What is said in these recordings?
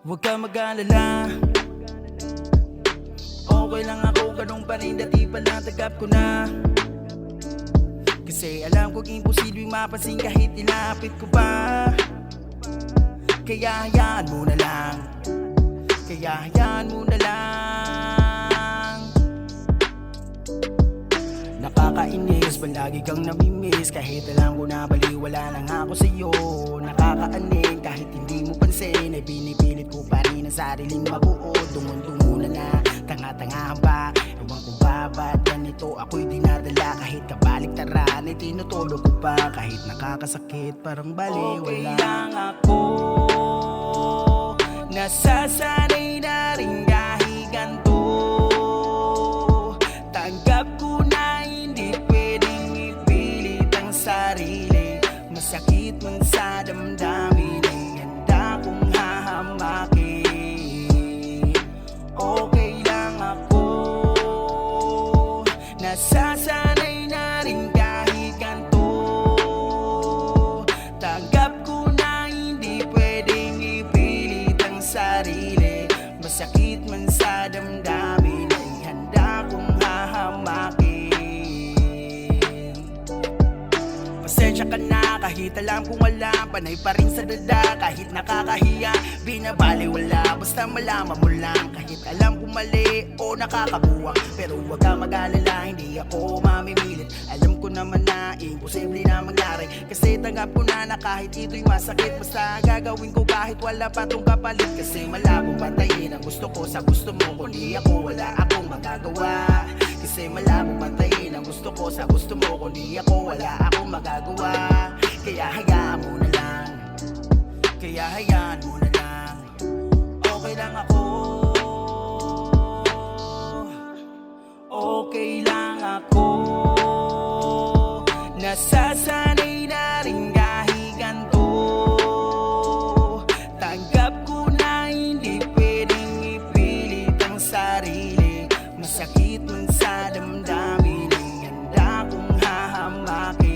Huwag ka mag-alala, okay lang ako, ganun pa rin, dati pala tagap ko na. Kasi alam kong imposibleng mapansin kahit ilapit ko pa. Kaya hayaan mo na lang, kaya hayaan mo na lang. Nakakainis, palagi kang namimiss, kahit alam ko na baliwala lang ako sa'yo. Nakakaaning, kahit hindi mo pansin, ay pinipilit ko pa rin ang sariling mabuo. Dungon-dungo na, tanga-tanga ba? Ewan ko ba ba't ganito ako'y dinadala? Kahit kabaliktaran ay tinutulog ko pa, kahit nakakasakit parang baliwala. Okay lang ako, nasasanay na rin kahit ganito. Tanggap ko na hindi pwedeng ipilit ang sarili. Masakit man sa damdamin ay handa kong hahamakin. Okay lang ako, nasasanay na rin kahit ganito. Tanggap ko na hindi pwedeng ipilit ang sarili. Masakit man sa damdamin ay handa kong hahamakin. Pasensya ka na kahit alam kong wala, panay pa rin sa dada kahit nakakahiya. Binabaliwala basta malaman mo lang, kahit alam kong mali o nakakabuwang. Pero huwag ka mag-alala, hindi ako mamimilit. Alam ko naman na imposible na mangyari, kasi tanggap ko na kahit ito'y masakit. Basta gagawin ko kahit wala pa tong kapalit. Kasi malabong patayin ang gusto ko sa gusto mo. Kundi ako wala akong magagawa. Kasi malabong patayin ang gusto ko sa gusto mo. Kundi ako wala akong magagawa. Kaya hayaan mo na lang, kaya hayaan mo na lang. Okay lang ako, okay lang ako. Nasasanay na rin kahit ganito. Tanggap ko na hindi pwedeng ipilit ang sarili. Masakit man sa damdamin ay handa kong hahamakin.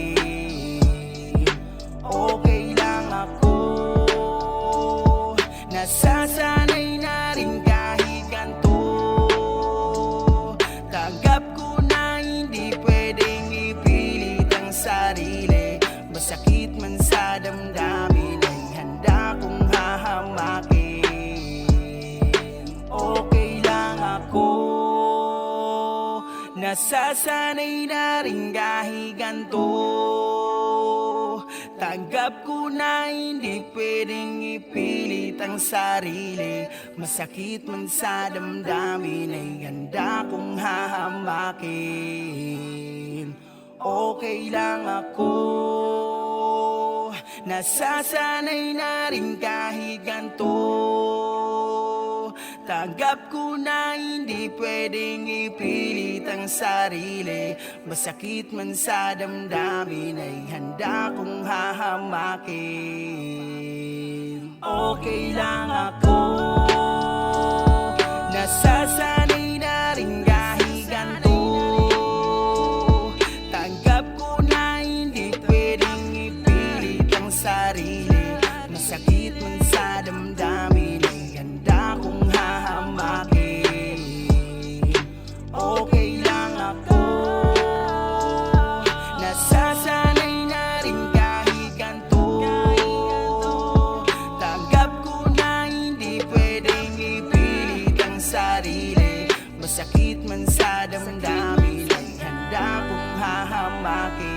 Okay lang ako, nasasanay na rin kahit ganito. Tanggap ko na hindi pwedeng ipilit ang sarili. Masakit man sa damdamin ay handa kong hahamakin. Okay lang ako, nasasanay na rin kahit ganito. Tanggap ko na hindi pwedeng ipilit ang sarili. Masakit man sa damdamin ay handa kong hahamakin. Okay lang ako, nasasanay na rin kahit ganito. Tanggap ko na hindi pwedeng ipilit ang sarili. Masakit man sa damdamin ay handa kong hahamakin. Okay lang ako, nasasanay na rin kahit ganito. Tanggap ko na hindi pwedeng ipilit ang sarili. Masakit man sa damdamin ay handa kong hahamakin. Okay lang ako, nasasanay na rin kahit ganito. Tanggap ko na hindi pwedeng ipilit ang sarili. Masakit man sa damdamin ay handa kong hahamakin.